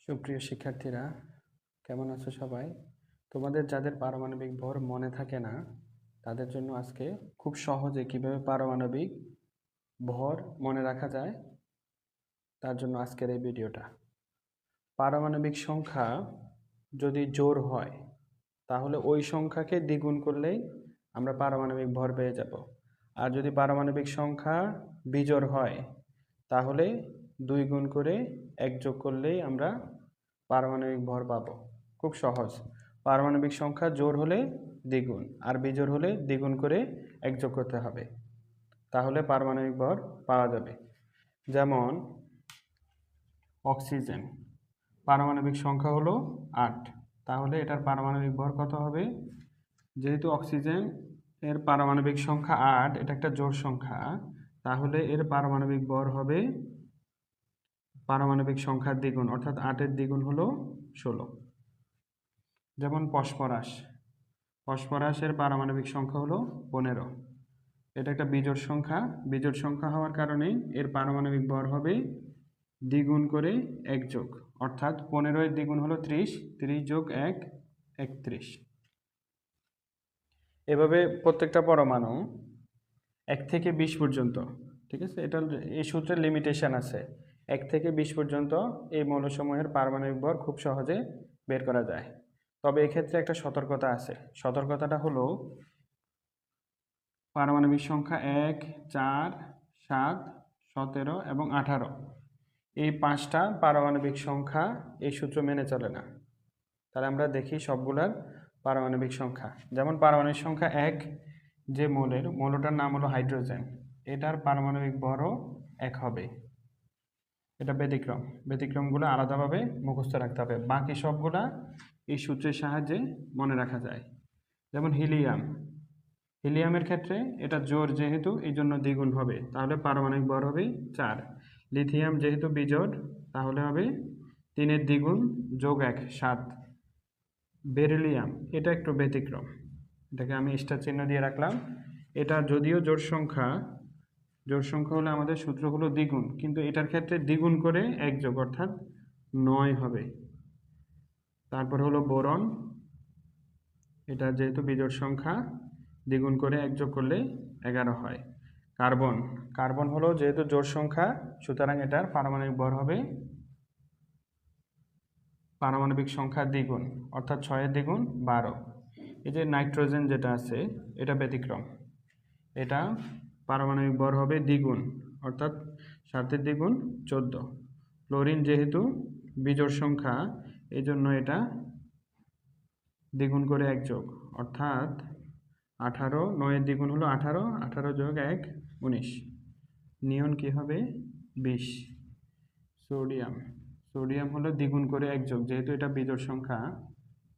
সুপ্রিয় শিক্ষার্থীরা, কেমন আছো সবাই? তোমাদের যাদের পারমাণবিক ভর মনে থাকে না তাদের জন্য আজকে খুব সহজে কিভাবে পারমাণবিক ভর মনে রাখা যায় তার জন্য আজকের এই ভিডিওটা। পারমাণবিক সংখ্যা যদি জোড় হয় তাহলে ওই সংখ্যাকে দ্বিগুণ করলেই আমরা পারমাণবিক ভর পেয়ে যাব। আর যদি পারমাণবিক সংখ্যা বিজোড় হয় তাহলে 2 গুণ করে 1 যোগ করলেই আমরা পারমাণবিক ভর পাবো। খুব সহজ। পারমাণবিক সংখ্যা জোড় হলে দ্বিগুণ আর বিজোড় হলে দ্বিগুণ করে 1 যোগ করতে হবে, তাহলে পারমাণবিক ভর পাওয়া যাবে। যেমন অক্সিজেন পারমাণবিক সংখ্যা হলো 8, তাহলে এটার পারমাণবিক ভর কত হবে? যেহেতু অক্সিজেন এর পারমাণবিক সংখ্যা 8, এটা একটা জোড় সংখ্যা, তাহলে এর পারমাণবিক ভর হবে পারমাণবিক সংখ্যার দ্বিগুণ, অর্থাৎ 8-এর দ্বিগুণ হলো 16। যেমন ফসফরাসের পারমাণবিক সংখ্যা হলো 15, এটা একটা বিজোড় সংখ্যা। বিজোড় সংখ্যা হওয়ার কারণে এর পারমাণবিক ভর হবে দ্বিগুণ করে 1 যোগ, অর্থাৎ 15-এর দ্বিগুণ হলো 30, 30 যোগ 1 31। এভাবে প্রত্যেকটা পরমাণু 1 থেকে 20 পর্যন্ত, ঠিক আছে, এটা এই সূত্রের লিমিটেশন আছে। 1 থেকে 20 পর্যন্ত এই মৌলসমূহের পারমাণবিক ভর খুব সহজে বের করা যায়। তবে এক্ষেত্রে একটা সতর্কতা আছে। সতর্কতাটা হলো পারমাণবিক সংখ্যা 1, 4, 7, 17 এবং 18, এই 5টা পারমাণবিক সংখ্যা এই সূত্র মেনে চলে না। তাহলে আমরা দেখি সবগুলার পারমাণবিক সংখ্যা। যেমন পারমাণবিক সংখ্যা 1, যে মৌলটার নাম হলো হাইড্রোজেন, এটার পারমাণবিক ভরও 1 হবে। এটা ব্যতিক্রমগুলো আলাদাভাবে মুখস্থ রাখতে হবে, বাকি সবগুলা এই সূত্রের সাহায্যে মনে রাখা যায়। যেমন হিলিয়ামের ক্ষেত্রে এটা জোড় যেহেতু এই জন্য দ্বিগুণ হবে, তাহলে পারমাণবিক ভর হবে 4। লিথিয়াম যেহেতু বিজোড়, তাহলে হবে 3-এর দ্বিগুণ যোগ 1, 7। বেরিলিয়াম এটা একটু ব্যতিক্রম, এটাকে আমি স্টার চিহ্ন দিয়ে রাখলাম। এটা যদিও জোড় সংখ্যা হলে আমাদের সূত্র হলো দ্বিগুণ, কিন্তু এটার ক্ষেত্রে দ্বিগুণ করে 1 যোগ, অর্থাৎ 9 হবে। তারপর হলো বোরন, এটা যেহেতু বিজোড় সংখ্যা, দ্বিগুণ করে 1 যোগ করলে 11 হয়। কার্বন হলো যেহেতু জোড় সংখ্যা, সুতরাং এটার পারমাণবিক ভর হবে পারমাণবিক সংখ্যা দ্বিগুণ, অর্থাৎ 6-এর দ্বিগুণ 12। এই যে নাইট্রোজেন যেটা আছে, এটা ব্যতিক্রম, এটা পারমাণবিক ভর হবে দ্বিগুণ, অর্থাৎ 7-এর দ্বিগুণ 14। ক্লোরিন যেহেতু বিজোড় সংখ্যা, এই জন্য এটা দ্বিগুণ করে 1 যোগ, অর্থাৎ 18। 9-এর দ্বিগুণ হলো 18, 18 যোগ 1 19। নিয়ন কি হবে? 20। সোডিয়াম হলো দ্বিগুণ করে 1 যোগ, যেহেতু এটা বিজোড় সংখ্যা,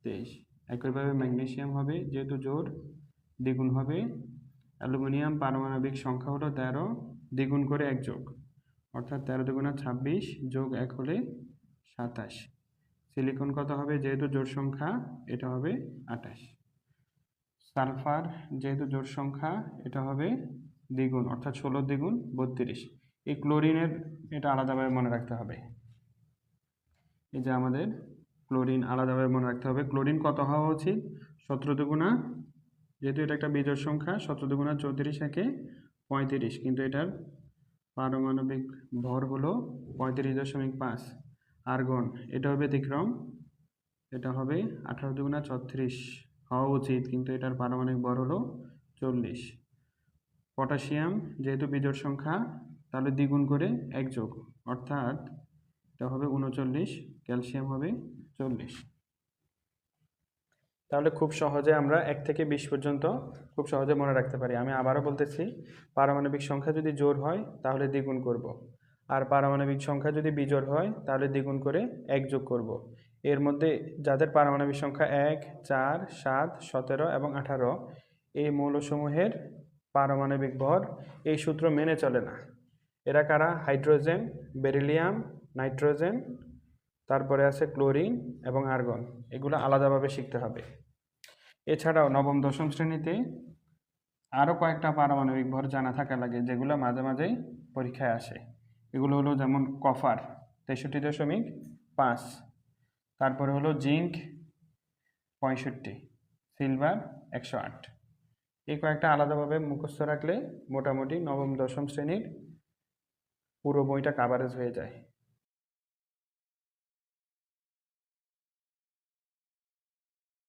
23। একইভাবে ম্যাগনেসিয়াম হবে যেহেতু জোড়, দ্বিগুণ হবে। অ্যালুমিনিয়াম পারমাণবিক সংখ্যা হলো 13, দ্বিগুণ করে 1 যোগ, অর্থাৎ 13 দুগুণা 26 যোগ 1 হলে 27। সিলিকন কত হবে? যেহেতু জোড় সংখ্যা, এটা হবে 28। সালফার যেহেতু জোড় সংখ্যা, এটা হবে দ্বিগুণ, অর্থাৎ 16 দ্বিগুণ 32। এই ক্লোরিনের এটা আলাদাভাবে মনে রাখতে হবে। এই যে আমাদের ক্লোরিন আলাদাভাবে মনে রাখতে হবে। ক্লোরিন কত হওয়া উচিত? 17 দুগুণা, যেহেতু এটা একটা বিজোড় সংখ্যা, 17 দুগুণা 34, একে 35, কিন্তু এটার পারমাণবিক ভর হলো 35.5। আর্গন এটাও ব্যতিক্রম, এটা হবে 18 দুগুণা 36 হওয়া উচিত, কিন্তু এটার পারমাণবিক ভর হলো 40। পটাশিয়াম যেহেতু বিজোড় সংখ্যা, তাহলে দ্বিগুণ করে 1 যোগ, অর্থাৎ এটা হবে 39। ক্যালসিয়াম হবে 40। তাহলে খুব সহজে আমরা 1 থেকে 20 পর্যন্ত খুব সহজে মনে রাখতে পারি। আমি আবারও বলতেছি, পারমাণবিক সংখ্যা যদি জোড় হয় তাহলে দ্বিগুণ করব, আর পারমাণবিক সংখ্যা যদি বিজোড় হয় তাহলে দ্বিগুণ করে 1 যোগ করব। এর মধ্যে যাদের পারমাণবিক সংখ্যা 1, 4, 7, 17 এবং 18, এই মৌলসমূহের পারমাণবিক ভর এই সূত্র মেনে চলে না। এরা কারা? হাইড্রোজেন, বেরিলিয়াম, নাইট্রোজেন, তারপরে আছে ক্লোরিন এবং আর্গন। এগুলো আলাদাভাবে শিখতে হবে। এছাড়াও নবম দশম শ্রেণীতে আরও কয়েকটা পারমাণবিক ভর জানা থাকা লাগে, যেগুলো মাঝে মাঝেই পরীক্ষায় আসে। এগুলো হলো যেমন কপার 63.5, তারপরে হলো জিঙ্ক 65, সিলভার 108। এই কয়েকটা আলাদাভাবে মুখস্থ রাখলে মোটামুটি নবম দশম শ্রেণীর পুরো বইটা কাভারেজ হয়ে যায়।